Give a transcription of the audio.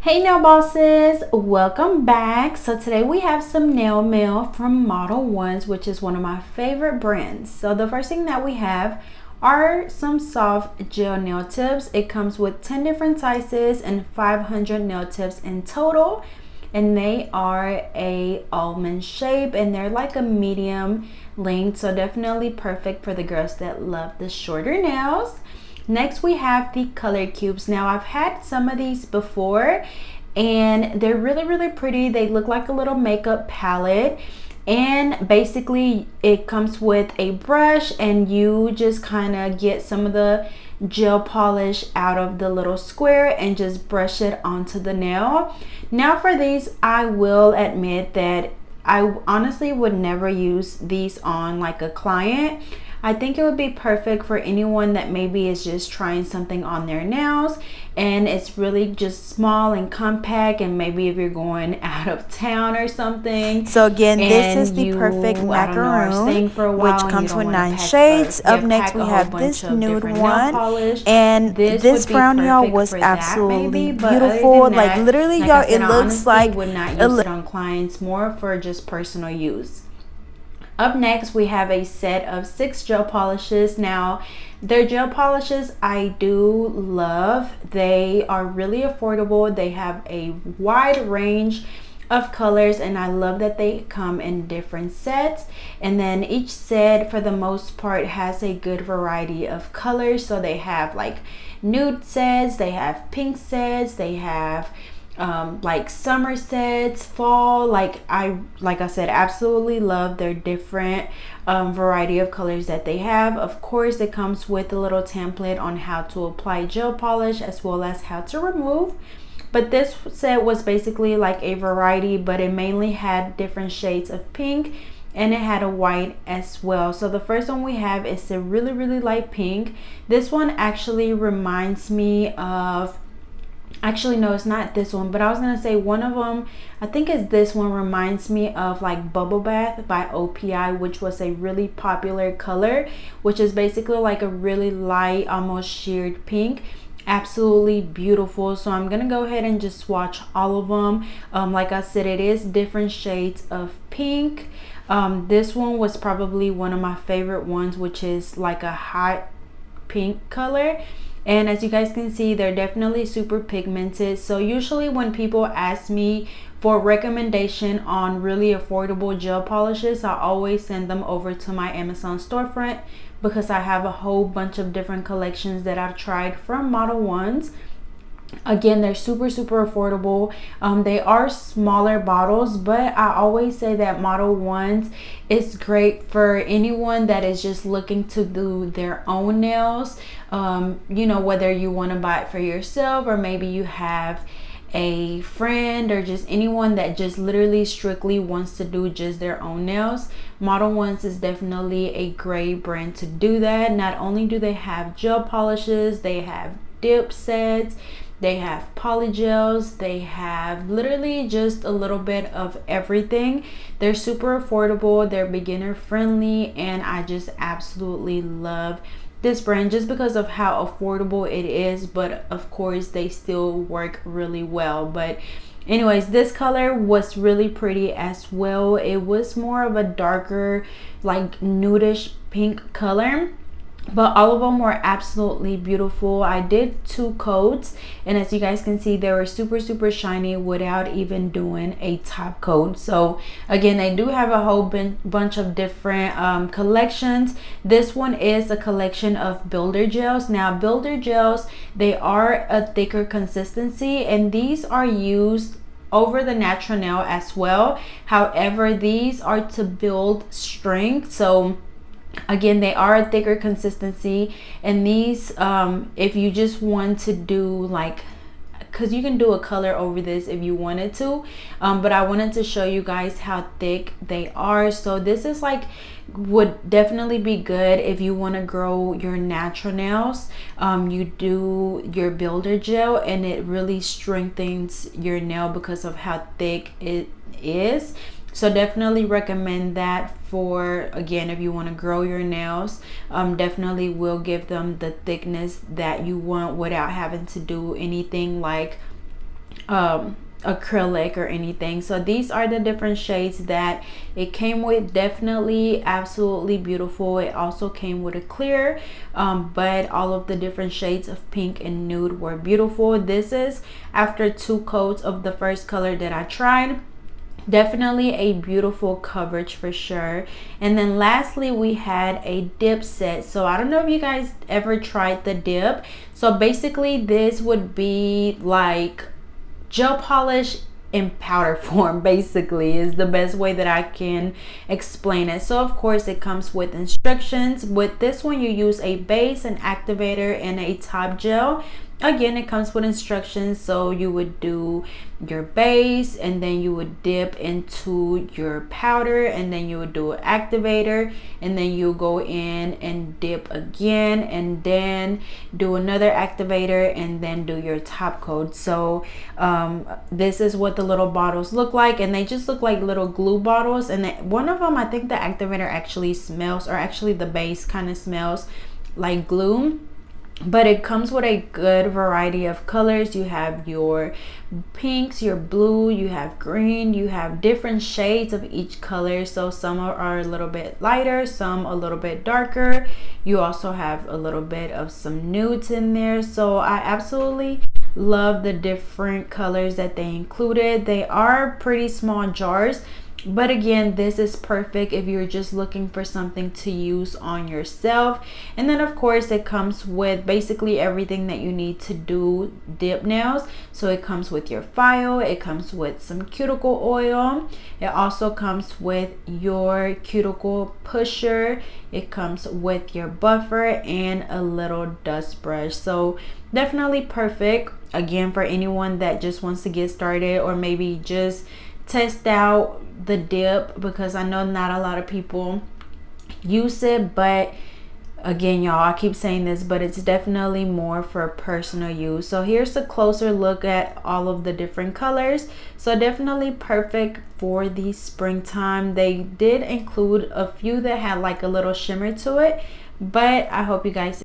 Hey nail bosses, welcome back. So today we have some nail mail from Model1s, which is one of my favorite brands. So the first thing that we have are some soft gel nail tips. It comes with 10 different sizes and 500 nail tips in total, and they are a almond shape and they're like a medium length, so definitely perfect for the girls that love the shorter nails. Next we have the color cubes. Now I've had some of these before and they're really pretty. They look like a little makeup palette, and basically it comes with a brush and you just kind of get some of the gel polish out of the little square and just brush it onto the nail. Now for these, I will admit that I honestly would never use these on like a client. I think it would be perfect for anyone that maybe is just trying something on their nails and it's really just small and compact, and maybe if you're going out of town or something. So again, this is the perfect macaroon, which comes with 9 shades. Up next we have this nude one, and this brown, y'all, was absolutely beautiful. Like literally, y'all, it looks like would not use it on clients, more for just personal use. Up next we have a set of 6 gel polishes. Now their gel polishes I do love. They are really affordable. They have a wide range of colors and I love that they come in different sets, and then each set for the most part has a good variety of colors. So they have like nude sets, they have pink sets, they have like summer sets, fall. Like I said, absolutely love their different variety of colors that they have. Of course, it comes with a little template on how to apply gel polish as well as how to remove. But this set was basically like a variety, but it mainly had different shades of pink and it had a white as well. So the first one we have is a really light pink. This one actually reminds me of, actually no, it's not this one, but I was gonna say one of them, I think is this one, reminds me of like Bubble Bath by OPI, which was a really popular color, which is basically like a really light, almost sheared pink. Absolutely beautiful. So I'm gonna go ahead and just swatch all of them. Like I said, it is different shades of pink. This one was probably one of my favorite ones, which is like a hot pink color. And as you guys can see, they're definitely super pigmented. So usually when people ask me for recommendation on really affordable gel polishes, I always send them over to my Amazon storefront because I have a whole bunch of different collections that I've tried from Model1s. Again, they're super affordable. They are smaller bottles, but I always say that Model1s is great for anyone that is just looking to do their own nails. You know, whether you want to buy it for yourself or maybe you have a friend or just anyone that just literally strictly wants to do just their own nails. Model1s is definitely a great brand to do that. Not only do they have gel polishes, they have dip sets, they have polygels, they have literally just a little bit of everything. They're super affordable, they're beginner friendly, and I just absolutely love this brand just because of how affordable it is, but of course they still work really well. But anyways, this color was really pretty as well. It was more of a darker, like nudish pink color, but all of them were absolutely beautiful. I did 2 coats, and as you guys can see, they were super shiny without even doing a top coat. So again, they do have a whole bunch of different collections. This one is a collection of builder gels. Now builder gels, they are a thicker consistency, and these are used over the natural nail as well. However, these are to build strength. So again, they are a thicker consistency, and these if you just want to do like, because you can do a color over this if you wanted to, but I wanted to show you guys how thick they are. So this is like, would definitely be good if you want to grow your natural nails. You do your builder gel and it really strengthens your nail because of how thick it is. So definitely recommend that for, again, if you want to grow your nails. Definitely will give them the thickness that you want without having to do anything like acrylic or anything. So these are the different shades that it came with. Definitely absolutely beautiful. It also came with a clear, but all of the different shades of pink and nude were beautiful. This is after 2 coats of the first color that I tried. Definitely a beautiful coverage for sure. And then lastly, we had a dip set. So I don't know if you guys ever tried the dip. So basically this would be like gel polish in powder form, basically, is the best way that I can explain it. So of course it comes with instructions. With this one, you use a base, an activator, and a top gel. Again, it comes with instructions. So you would do your base, and then you would dip into your powder, and then you would do an activator, and then you go in and dip again, and then do another activator, and then do your top coat. So this is what the little bottles look like, and they just look like little glue bottles. And one of them, I think the activator actually smells, or actually the base kind of smells like glue. But it comes with a good variety of colors. You have your pinks, your blue, you have green, you have different shades of each color. So some are a little bit lighter, some a little bit darker. You also have a little bit of some nudes in there. So I absolutely love the different colors that they included. They are pretty small jars, but again, this is perfect if you're just looking for something to use on yourself. And then of course it comes with basically everything that you need to do dip nails. So it comes with your file, it comes with some cuticle oil, it also comes with your cuticle pusher, it comes with your buffer, and a little dust brush. So definitely perfect, again, for anyone that just wants to get started, or maybe just test out the dip, because I know not a lot of people use it. But again, y'all, I keep saying this, but it's definitely more for personal use. So here's a closer look at all of the different colors. So definitely perfect for the springtime. They did include a few that had like a little shimmer to it, but I hope you guys